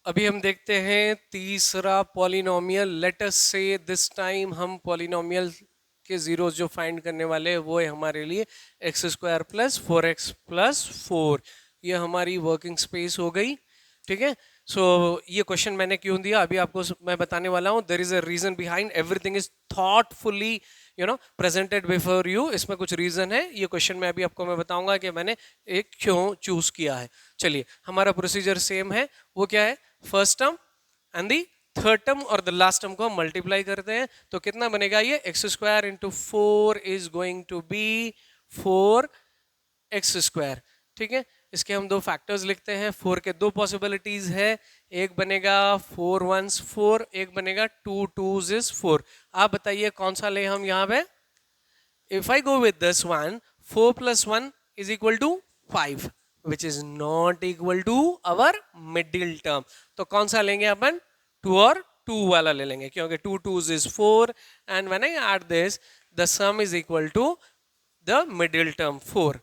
अभी हम देखते हैं तीसरा पॉलिनोमियल। लेट अस से दिस टाइम हम पॉलिनोमियल के जीरोस जो फाइंड करने वाले हैं वो है हमारे लिए एक्स स्क्वायर प्लस 4x+4। ये हमारी वर्किंग स्पेस हो गई। ठीक है। सो ये क्वेश्चन मैंने क्यों दिया अभी आपको मैं बताने वाला हूँ। There is a reason behind, everything is thoughtfully presented before you. इसमें कुछ रीजन है। ये क्वेश्चन में अभी आपको मैं बताऊंगा कि मैंने एक क्यों चूज किया है। चलिए, हमारा प्रोसीजर सेम है। वो क्या है? First term and the third term और द लास्ट टर्म को हम मल्टीप्लाई करते हैं तो कितना बनेगा? ये x square into 4 is going to be 4x²। ठीक है। इसके हम दो फैक्टर्स लिखते हैं। 4 के दो पॉसिबिलिटीज है। एक बनेगा 4 1s 4, एक बनेगा 2 2s is 4। आप बताइए कौन सा ले हम यहाँ पे? If I go with this one, 4 plus 1 is equal to 5, which is not equal to our middle term. तो कौन सा लेंगे अपन? 2 और 2 वाला ले लेंगे, क्योंकि 2 2s is 4 and when I add this, the sum is equal to the middle term 4।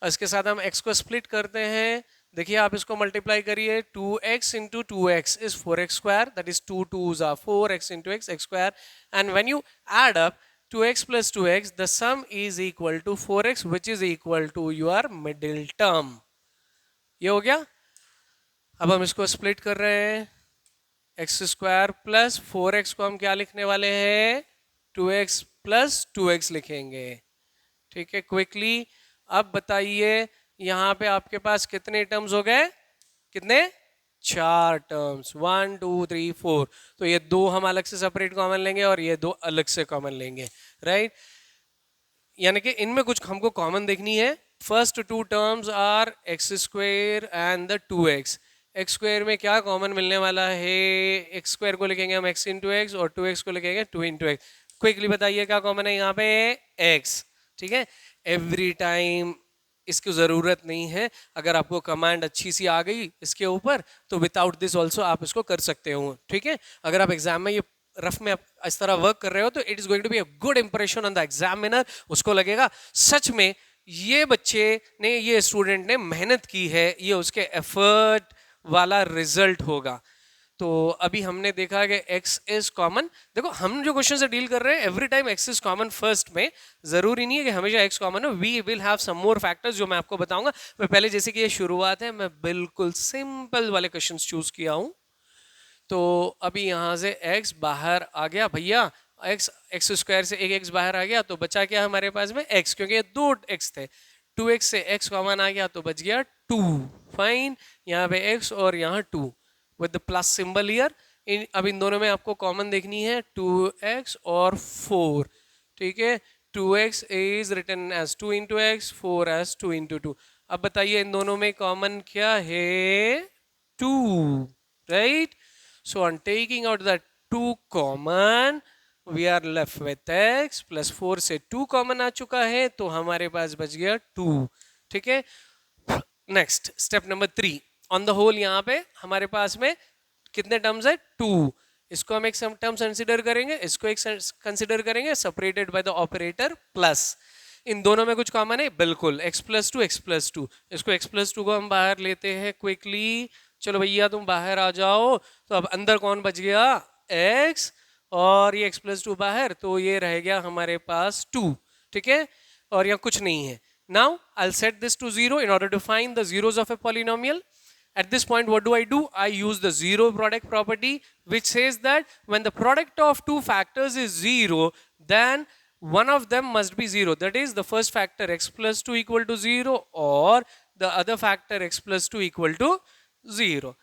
इसके साथ हम x को स्प्लिट करते हैं। देखिए, आप इसको मल्टीप्लाई करिए। 2x into 2x is 4x², that is 2 2s are 4x into x² and when you add up 2x plus 2x, the sum is equal to 4x, which is equal to your middle term। ये हो गया। अब हम इसको split कर रहे हैं। x² plus 4x को हम क्या लिखने वाले हैं? 2x प्लस 2x लिखेंगे। ठीक है, क्विकली। अब बताइए, यहां पे आपके पास कितने टर्म्स हो गए? कितने? 4 टर्म्स। 1 2 3 4। तो ये दो हम अलग से सेपरेट कॉमन लेंगे और ये दो अलग से कॉमन लेंगे, राइट? यानी कि इनमें कुछ हमको कॉमन देखनी है। First two terms are x² and the 2x। x² में क्या कॉमन मिलने वाला है? x² को लिखेंगे हम x इंटू एक्स और 2x को लिखेंगे 2 इंटू एक्स। क्विकली बताइए क्या कॉमन है यहाँ पे? x। ठीक है। एवरी टाइम इसकी ज़रूरत नहीं है। अगर आपको कमांड अच्छी सी आ गई इसके ऊपर तो विदाउट दिस ऑल्सो आप इसको कर सकते हो। ठीक है। अगर आप एग्जाम में ये रफ में आप इस तरह वर्क कर रहे हो तो it is going to be a good impression on the examiner. उसको लगेगा सच में ये बच्चे ने, ये स्टूडेंट ने मेहनत की है, ये उसके एफर्ट वाला रिजल्ट होगा। तो अभी हमने देखा कि x इज कॉमन। देखो, हम जो क्वेश्चन से डील कर रहे हैं every time x is common first में। जरूरी नहीं है कि हमेशा x कॉमन हो। We will have some more factors जो मैं आपको बताऊंगा। मैं पहले, जैसे कि ये शुरुआत है, मैं बिल्कुल सिंपल वाले क्वेश्चंस चूज किया हूं। तो अभी यहां से x बाहर आ गया भैया। x² से एक x बाहर आ गया तो बचा क्या हमारे पास में? x, क्योंकि ये दो x थे। 2x से x कॉमन आ गया तो बच गया 2। फाइन। यहाँ पे x और यहाँ 2 with the plus symbol here. अब इन दोनों में आपको कॉमन देखनी है 2x और 4। ठीक है। 2x is written as 2 into x, 4 as 2 into 2। अब बताइए इन दोनों में कॉमन क्या है? 2, right? So on taking out the 2 common, we are left with x plus 4 से 2 common आ चुका है तो हमारे पास बच गया 2। ठीक है। Next step number 3। On the whole यहाँ पे हमारे पास में कितने टर्म्स है? 2। इसको हम एक टर्म कंसिडर करेंगे, इसको एक कंसिडर करेंगे, separated by the operator plus. इन दोनों में कुछ कॉमन है? बिल्कुल, x प्लस 2 x प्लस 2। इसको x प्लस 2 को हम बाहर लेते हैं क्विकली। चलो भैया तुम बाहर आ जाओ। तो अब अंदर कौन बच गया? x, और ये x प्लस 2 बाहर, तो ये रह गया हमारे पास 2। ठीक है। और यहाँ कुछ नहीं है। Now I'll set this to 0 in order to find the zeros of a polynomial. At this point, what do? I use the zero product property, which says that when the product of two factors is 0, then one of them must be 0. That is, the first factor x plus 2 equal to 0 or the other factor x plus 2 equal to 0.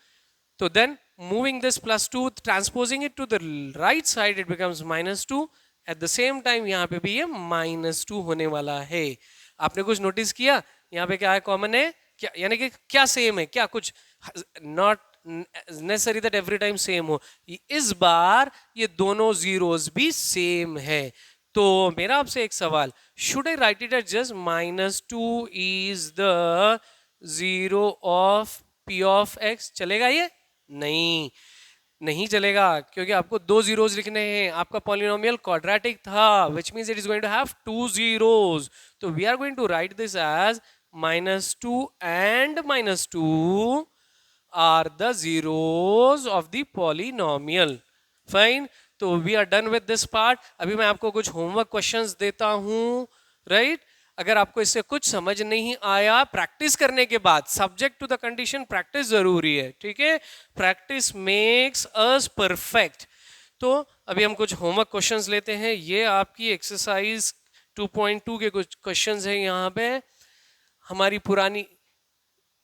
So then moving this plus 2, transposing it to the right side, it becomes minus 2. At the same time यहाँ पे भी ये minus 2 होने वाला है। आपने कुछ notice किया यहाँ पे क्या है कॉमन है? क्या यानी कि क्या सेम है? क्या कुछ not necessary that every time same हो। इस बार ये दोनों जीरोस भी सेम है। तो मेरा आपसे एक सवाल, should I right it at just -2 is the zero of p of x? चलेगा ये? नहीं, नहीं चलेगा, क्योंकि आपको दो जीरोस लिखने हैं। आपका पॉलिनोमियल क्वाड्रेटिक था, which means it is going to have 2 zeros. तो we are going to write this as -2 and -2 are the zeros of the polynomial. Fine. तो we are done with this part. अभी मैं आपको कुछ homework questions देता हूँ, right? अगर आपको इससे कुछ समझ नहीं आया, प्रैक्टिस करने के बाद, subject to the condition, practice जरूरी है, ठीक है? Practice makes us perfect. तो अभी हम कुछ होमवर्क क्वेश्चंस लेते हैं. ये आपकी एक्सरसाइज 2.2 के कुछ क्वेश्चंस हैं. यहाँ पे हमारी पुरानी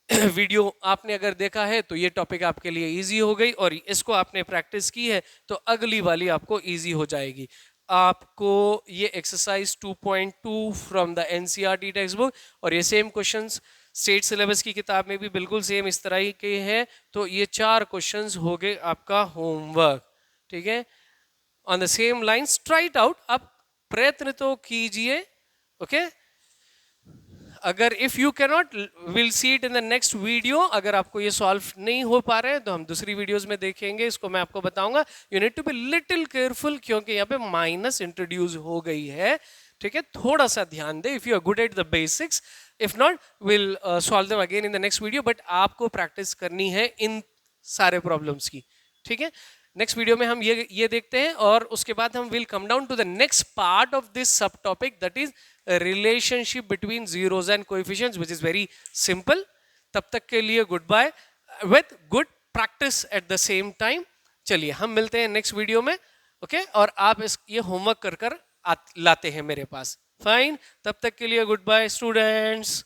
वीडियो आपने अगर देखा है तो ये टॉपिक आपके लिए इजी हो गई, और इसको आपने प्रैक्टिस की है तो अगली वाली आपको इजी हो जाएगी. आपको ये exercise 2.2 from the NCERT text book, और ये सेम क्वेश्चंस स्टेट सिलेबस की किताब में भी बिल्कुल सेम इस तरह ही के हैं. तो ये 4 क्वेश्चंस हो गए आपका होमवर्क, ठीक है? On the same lines, try it out. आप प्रयत्न तो कीजिए, ओके? अगर if you can not, will see it in the next video. अगर आपको ये सॉल्व नहीं हो पा रहे हैं तो हम दूसरी वीडियोस में देखेंगे, इसको मैं आपको बताऊंगा. You need to be little careful, क्योंकि यहाँ पे माइनस इंट्रोड्यूस हो गई है, ठीक है? थोड़ा सा ध्यान दे. If you are good at the basics, if not will solve them again in the next video. But आपको प्रैक्टिस करनी है इन सारे प्रॉब्लम्स की, ठीक है? नेक्स्ट वीडियो में हम ये देखते हैं, और उसके बाद हम will come down to the next part of this sub topic, that is relationship between zeros and coefficients, which is very simple. तब तक के लिए goodbye, with good practice at the same time. चलिए हम मिलते हैं next video में, okay? और आप ये होमवर्क कर लाते हैं मेरे पास. फाइन. तब तक के लिए गुड बाय स्टूडेंट्स.